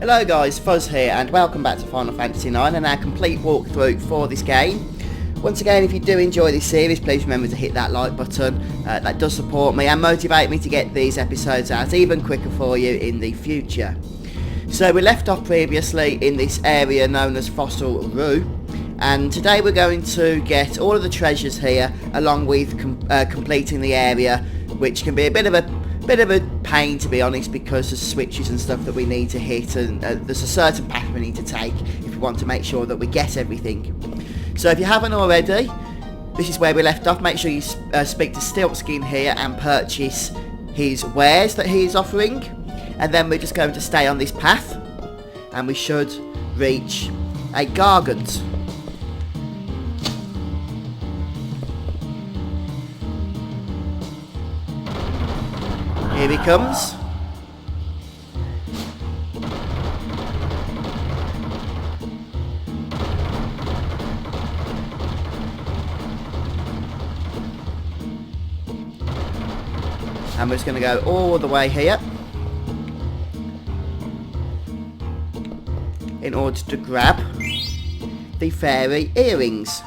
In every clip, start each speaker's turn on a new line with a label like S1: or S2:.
S1: Hello guys, Fuzz here and welcome back to Final Fantasy IX and our complete walkthrough for this game. Once again, if you do enjoy this series, please remember to hit that like button. That does support me and motivate me to get these episodes out even quicker for you in the future. So we left off previously in this area known as Fossil Roo, and today we're going to get all of the treasures here along with completing the area, which can be a bit of a pain, to be honest, because there's switches and stuff that we need to hit, and there's a certain path we need to take if we want to make sure that we get everything. So if you haven't already, this is where we left off. Make sure you speak to Stiltskin here and purchase his wares that he is offering, and then we're just going to stay on this path and we should reach a Gargant. Here he comes. And we're just going to go all the way here in order to grab the fairy earrings.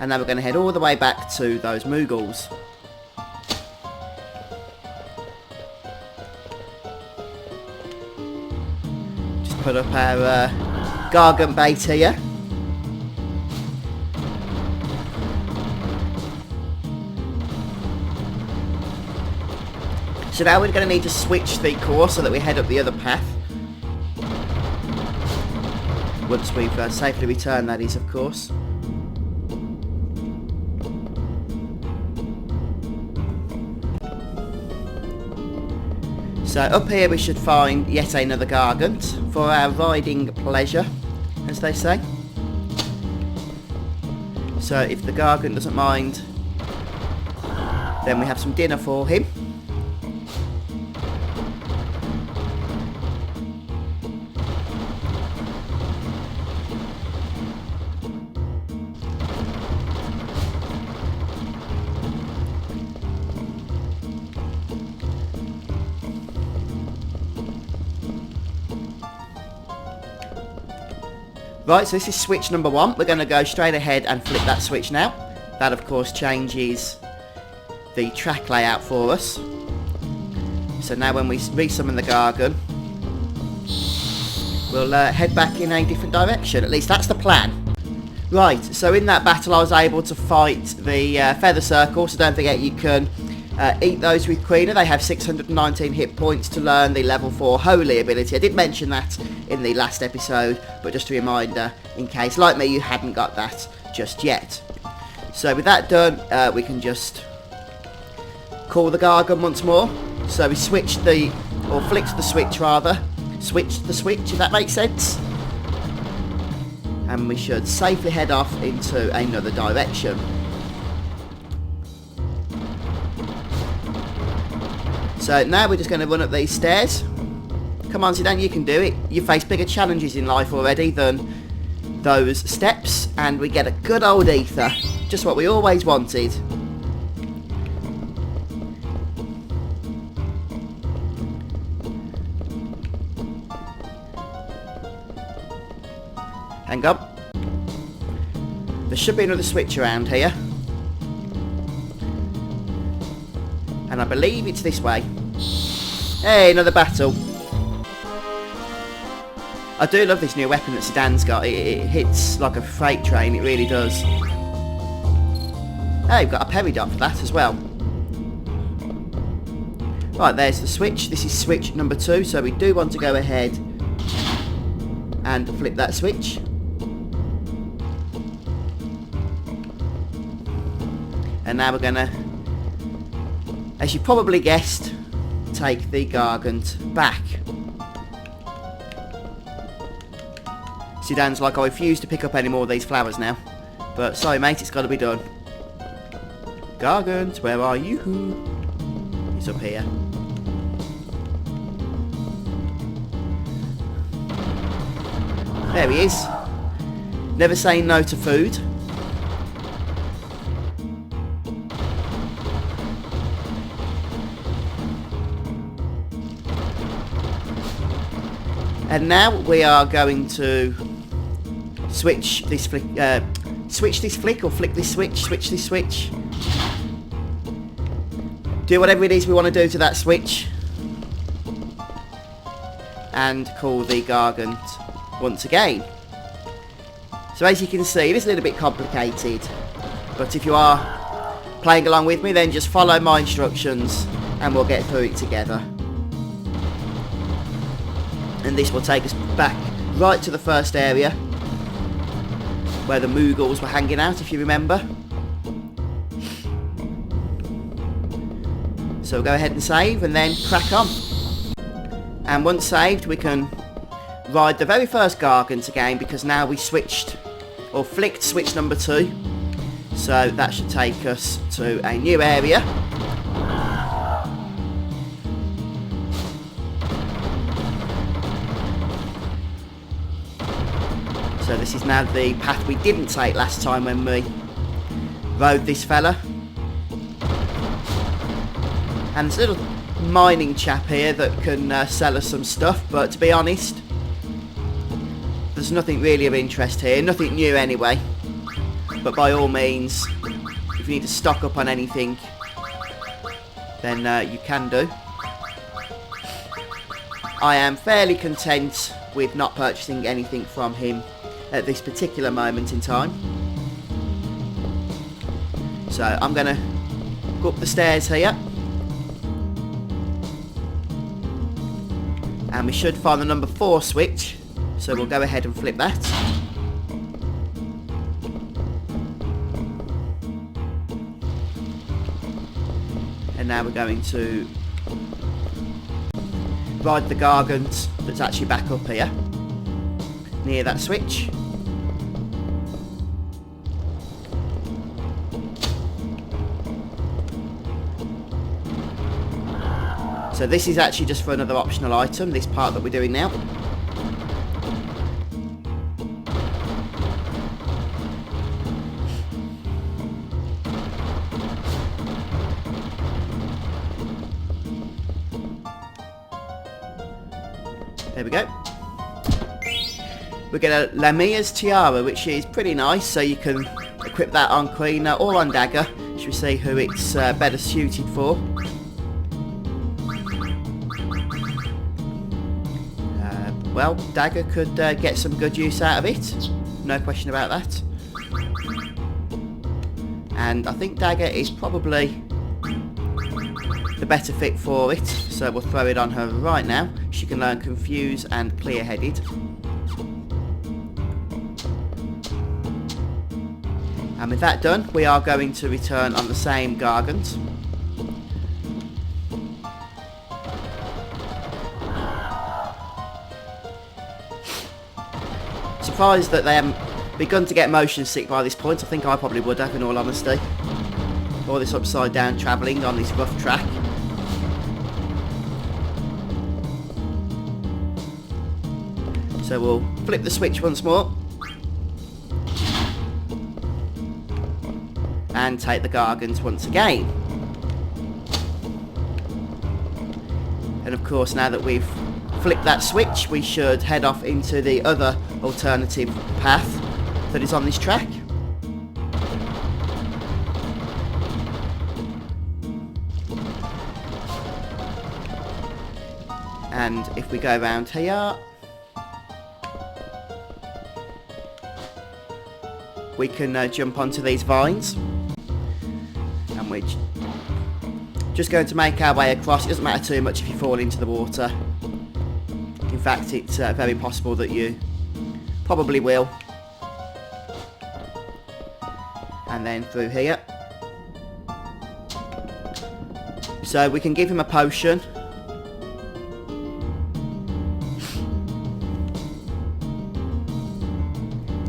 S1: And now we're going to head all the way back to those Moogles. Put up our Gargant bait here. So now we're going to need to switch the course so that we head up the other path. Once we've safely returned, that is, of course. So up here we should find yet another Gargant for our riding pleasure, as they say. So if the Gargant doesn't mind, then we have some dinner for him. Right, so this is switch number 1. We're going to go straight ahead and flip that switch now. That, of course, changes the track layout for us. So now when we resummon the Gargant, we'll head back in a different direction. At least that's the plan. Right, so in that battle I was able to fight the Feather Circle, so don't forget you can eat those with Queener. They have 619 hit points to learn the level 4 Holy ability. I did mention that in the last episode, but just a reminder in case, like me, you hadn't got that just yet. So with that done, we can just call the Gargant once more. So we switched flicked the switch rather. Switched the switch, if that makes sense. And we should safely head off into another direction. So now we're just going to run up these stairs. Come on, Zidane, you can do it. You face bigger challenges in life already than those steps, and we get a good old ether. Just what we always wanted. Hang on. There should be another switch around here. And I believe it's this way. Hey, another battle. I do love this new weapon that Zidane's got. It hits like a freight train, it really does. Oh, we've got a peridot for that as well. Right, there's the switch. This is switch number 2, so we do want to go ahead and flip that switch. And now we're going to, as you probably guessed, take the Gargant back. Zidane's like, I refuse to pick up any more of these flowers now. But sorry mate, it's got to be done. Gargant, where are you? He's up here. There he is. Never saying no to food. And now we are going to switch this flick, switch this flick, or flick this switch this switch. Do whatever it is we want to do to that switch. And call the Gargant once again. So as you can see, it is a little bit complicated. But if you are playing along with me, then just follow my instructions and we'll get through it together. And this will take us back right to the first area where the Moogles were hanging out, if you remember. So we'll go ahead and save and then crack on. And once saved, we can ride the very first Gargant again, because now we switched, or flicked switch number 2. So that should take us to a new area. So this is now the path we didn't take last time when we rode this fella. And there's a little mining chap here that can sell us some stuff, but to be honest, there's nothing really of interest here, nothing new anyway. But by all means, if you need to stock up on anything, then you can do. I am fairly content with not purchasing anything from him at this particular moment in time. So I'm going to go up the stairs here. And we should find the number 4 switch. So we'll go ahead and flip that. And now we're going to ride the Gargant that's actually back up here, near that switch. So this is actually just for another optional item, this part that we're doing now. There we go. We get a Lamia's Tiara, which is pretty nice, so you can equip that on Queen or on Dagger. Should we see who it's better suited for? Well, Dagger could get some good use out of it, no question about that. And I think Dagger is probably the better fit for it, so we'll throw it on her right now. She can learn Confuse and Clear-Headed. And with that done, we are going to return on the same Gargant. Surprised that they haven't begun to get motion sick by this point. I think I probably would have, in all honesty. All this upside down travelling on this rough track. So we'll flip the switch once more. And take the Gargant once again. And of course, now that we've flipped that switch, we should head off into the other alternative path that is on this track. And if we go around here, we can jump onto these vines, and we're just going to make our way across. It doesn't matter too much if you fall into the water. In fact, it's very possible that you probably will. And then through here. So we can give him a potion.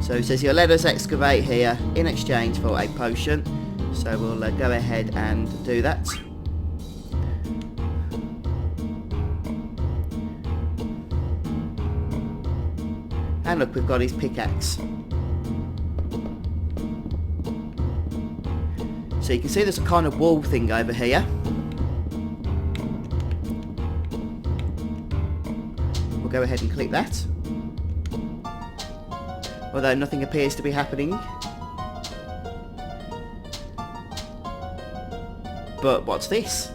S1: So he says he'll let us excavate here in exchange for a potion. So we'll go ahead and do that. And look, we've got his pickaxe. So you can see there's a kind of wall thing over here. We'll go ahead and click that. Although nothing appears to be happening. But what's this?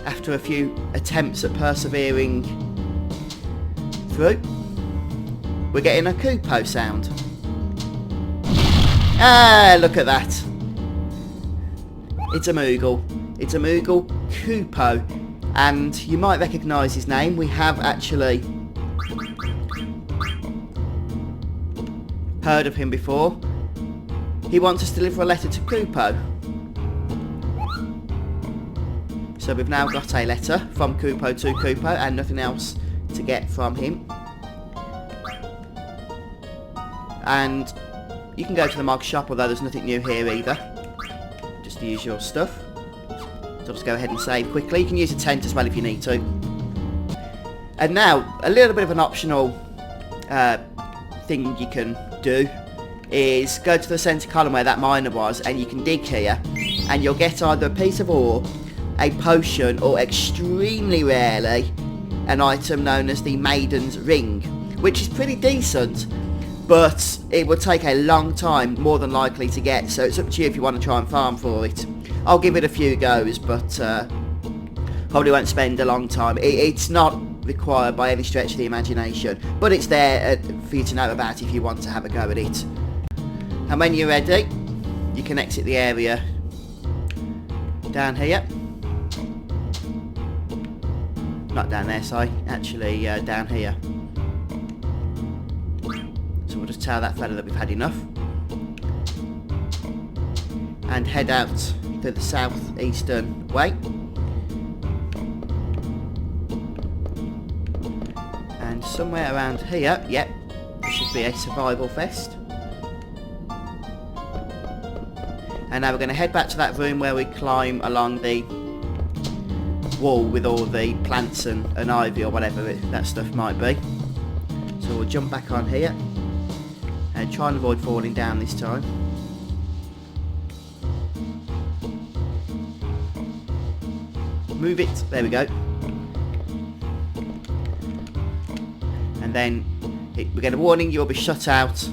S1: After a few attempts at persevering through, we're getting a Koopo sound. Ah, look at that. It's a Moogle. It's a Moogle Koopo. And you might recognise his name. We have actually heard of him before. He wants us to deliver a letter to Koopo. So we've now got a letter from Koopo to Koopo and nothing else to get from him. And you can go to the Mog Shop, although there's nothing new here either. Just the usual stuff. So I'll just go ahead and save quickly. You can use a tent as well if you need to. And now, a little bit of an optional thing you can do is go to the centre column where that miner was, and you can dig here, and you'll get either a piece of ore, a potion, or extremely rarely an item known as the Maiden's Ring, which is pretty decent, but it will take a long time, more than likely, to get, so it's up to you if you want to try and farm for it. I'll give it a few goes, but probably won't spend a long time. It's not required by any stretch of the imagination, but it's there for you to know about if you want to have a go at it. And when you're ready, you can exit the area down here. Not down there, sorry, actually down here. So we'll just tell that fella that we've had enough. And head out to the southeastern way. And somewhere around here, yep, there should be a survival vest. And now we're going to head back to that room where we climb along the wall with all the plants and ivy or whatever that stuff might be. So we'll jump back on here and try and avoid falling down this time. Move it, there we go. And then we get a warning, you'll be shut out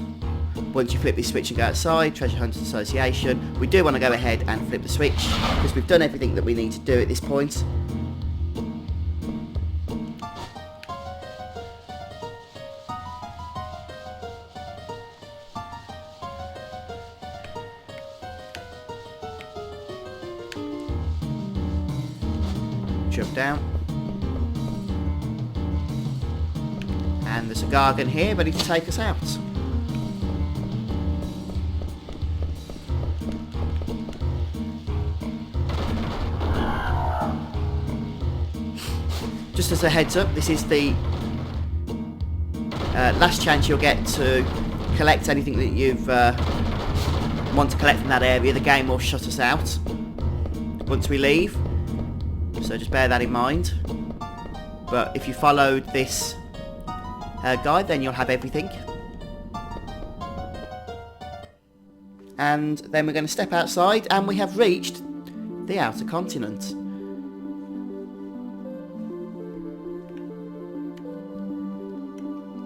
S1: once you flip this switch and go outside. Treasure Hunters Association. We do want to go ahead and flip the switch because we've done everything that we need to do at this point. Jump down. And there's a Gargant here ready to take us out. Just as a heads up, this is the last chance you'll get to collect anything that you've want to collect from that area. The game will shut us out once we leave. So just bear that in mind. But if you followed this guide, then you'll have everything. And then we're going to step outside and we have reached the outer continent.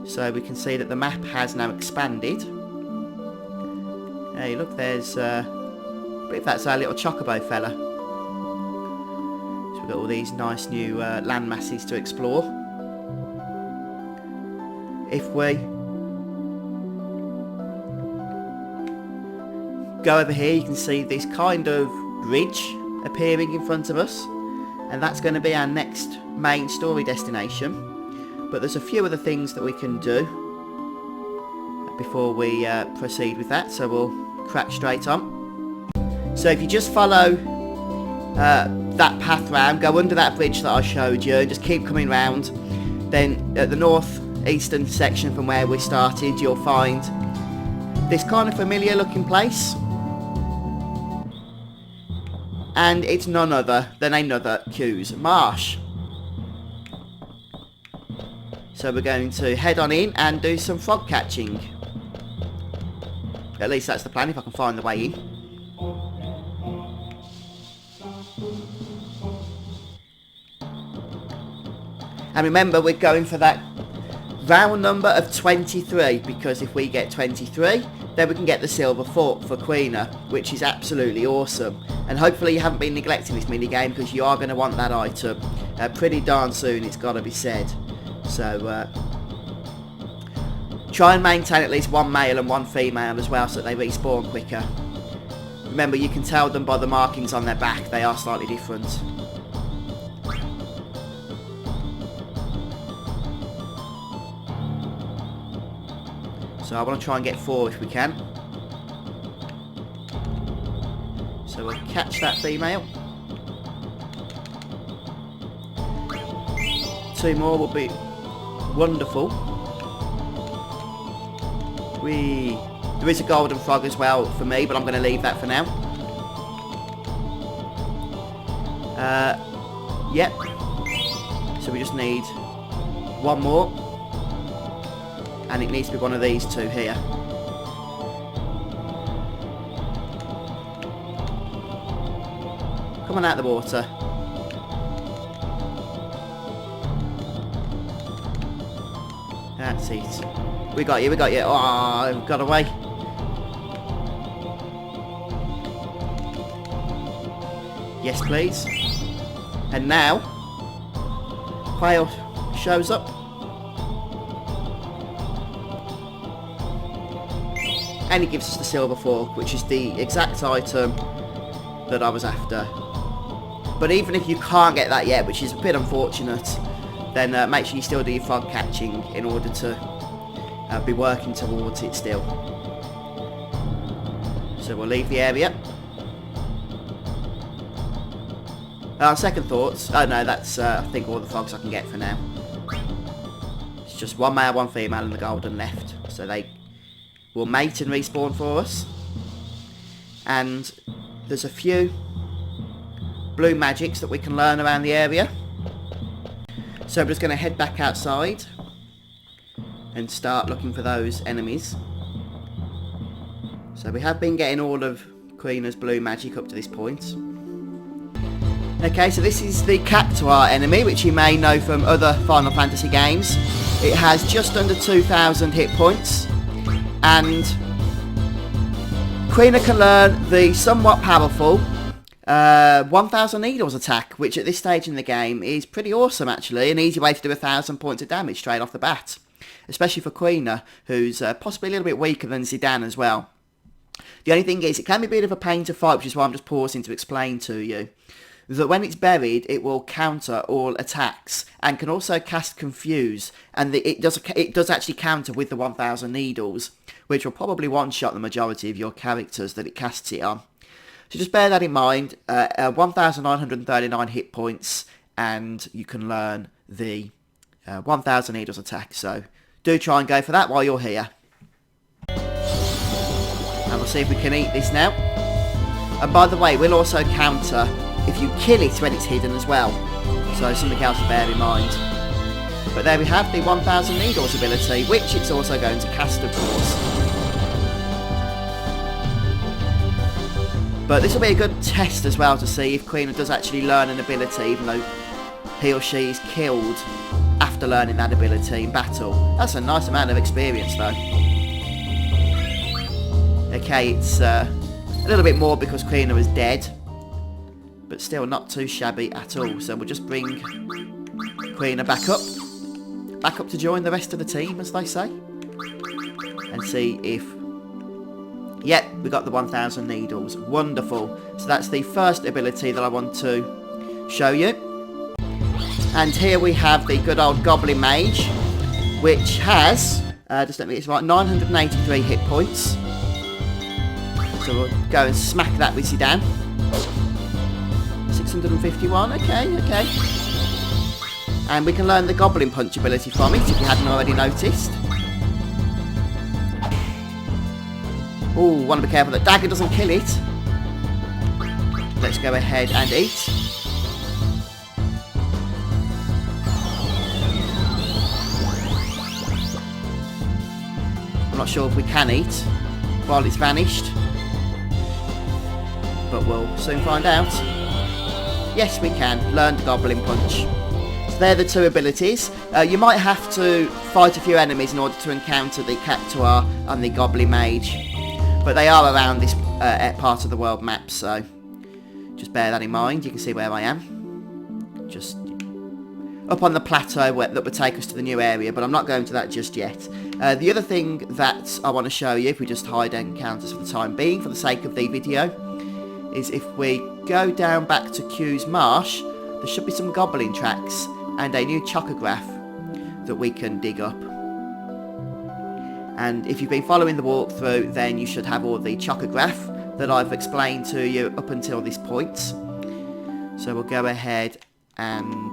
S1: So we can see that the map has now expanded. Hey look, there's I believe that's our little chocobo fella. We've got all these nice new land masses to explore. If we go over here, you can see this kind of bridge appearing in front of us, and that's going to be our next main story destination. But there's a few other things that we can do before we proceed with that, so we'll crack straight on. So if you just follow that path round, go under that bridge that I showed you, and just keep coming round, then at the northeastern section from where we started, you'll find this kind of familiar looking place, and it's none other than another Q's Marsh. So we're going to head on in and do some frog catching. At least that's the plan, if I can find the way in. And remember, we're going for that round number of 23, because if we get 23, then we can get the silver for Queener, which is absolutely awesome. And hopefully you haven't been neglecting this minigame, because you are going to want that item pretty darn soon, it's got to be said. So try and maintain at least one male and one female as well, so that they respawn quicker. Remember, you can tell them by the markings on their back, they are slightly different. So I want to try and get 4 if we can. So we'll catch that female. 2 more will be wonderful. There is a golden frog as well for me, but I'm going to leave that for now. Yep. So we just need 1 more. And it needs to be one of these 2 here. Come on out of the water. That's it. We got you, we got you. Oh, we got away. Yes, please. And now, Quail shows up. And he gives us the silver fork, which is the exact item that I was after. But even if you can't get that yet, which is a bit unfortunate, then make sure you still do your frog catching in order to be working towards it still. So we'll leave the area. Second thoughts. Oh no, that's I think all the frogs I can get for now. It's just 1 male, 1 female, and the golden left. So they will mate and respawn for us. And there's a few blue magics that we can learn around the area. So I'm just going to head back outside and start looking for those enemies. So we have been getting all of Queener's blue magic up to this point. Okay, so this is the Cactuar enemy, which you may know from other Final Fantasy games. It has just under 2,000 hit points. And Queener can learn the somewhat powerful 1,000 Needles attack, which at this stage in the game is pretty awesome actually. An easy way to do 1,000 points of damage straight off the bat. Especially for Queener, who's possibly a little bit weaker than Zidane as well. The only thing is, it can be a bit of a pain to fight, which is why I'm just pausing to explain to you. That when it's buried, it will counter all attacks and can also cast Confuse, and it does actually counter with the 1,000 Needles, which will probably one-shot the majority of your characters that it casts it on. So just bear that in mind. 1,939 hit points, and you can learn the 1,000 Needles attack. So do try and go for that while you're here. And we'll see if we can eat this now. And by the way, we'll also counter if you kill it when it's hidden as well. So something else to bear in mind. But there we have the 1,000 Needles ability, which it's also going to cast, of course. But this will be a good test as well to see if Queener does actually learn an ability, even though he or she is killed after learning that ability in battle. That's a nice amount of experience though. Okay, it's a little bit more because Queener is dead, but still not too shabby at all. So we'll just bring Queener back up to join the rest of the team, as they say, and see if... Yep, we got the 1,000 Needles. Wonderful. So that's the first ability that I want to show you. And here we have the good old Goblin Mage, which has, just let me get this right, 983 hit points. So we'll go and smack that with Zidane. 651, okay. And we can learn the Goblin Punch ability from it, if you hadn't already noticed. Oh, want to be careful that dagger doesn't kill it. Let's go ahead and eat. I'm not sure if we can eat while it's vanished, but we'll soon find out. Yes, we can. Learn the Goblin Punch. So they're the two abilities. You might have to fight a few enemies in order to encounter the Cactuar and the Goblin Mage, but they are around this part of the world map, so just bear that in mind. You can see where I am. Just up on the plateau that would take us to the new area, but I'm not going to that just yet. The other thing that I want to show you, if we just hide encounters for the time being, for the sake of the video, is if we go down back to Q's Marsh, there should be some goblin tracks and a new Chocograph that we can dig up. And if you've been following the walkthrough, then you should have all the Chocograph that I've explained to you up until this point. So we'll go ahead and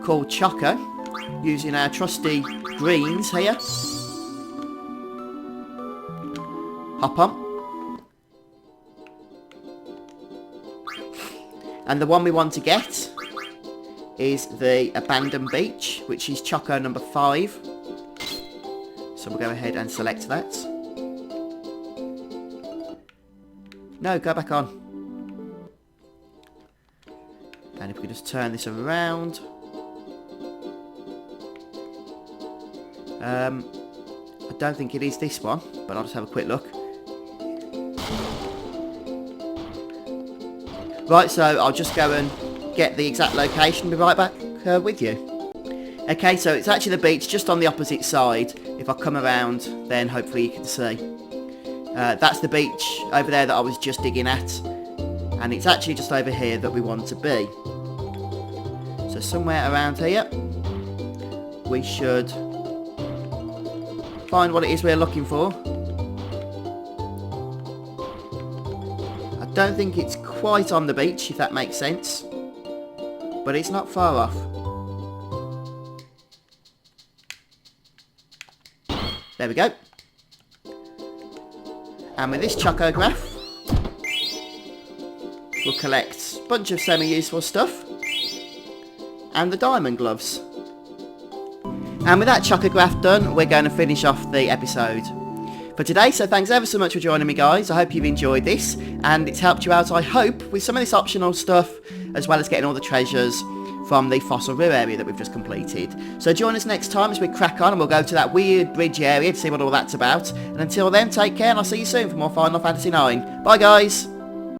S1: call Choco using our trusty greens here. Hop on. And the one we want to get is the abandoned beach, which is Choco number 5. So we'll go ahead and select that. No, go back on. And if we just turn this around. I don't think it is this one, but I'll just have a quick look. Right, so I'll just go and get the exact location and be right back with you. Okay, so it's actually the beach just on the opposite side. If I come around, then hopefully you can see. That's the beach over there that I was just digging at. And it's actually just over here that we want to be. So somewhere around here, we should find what it is we're looking for. I don't think it's quite on the beach, if that makes sense. But it's not far off. There we go. And with this Chocograph, we'll collect a bunch of semi-useful stuff. And the diamond gloves. And with that Chocograph done, we're going to finish off the episode for today. So thanks ever so much for joining me, guys. I hope you've enjoyed this, and it's helped you out, I hope, with some of this optional stuff, as well as getting all the treasures from the Fossil Roo area that we've just completed. So join us next time as we crack on, and we'll go to that weird bridge area to see what all that's about. And until then, take care, and I'll see you soon for more Final Fantasy IX. Bye, guys!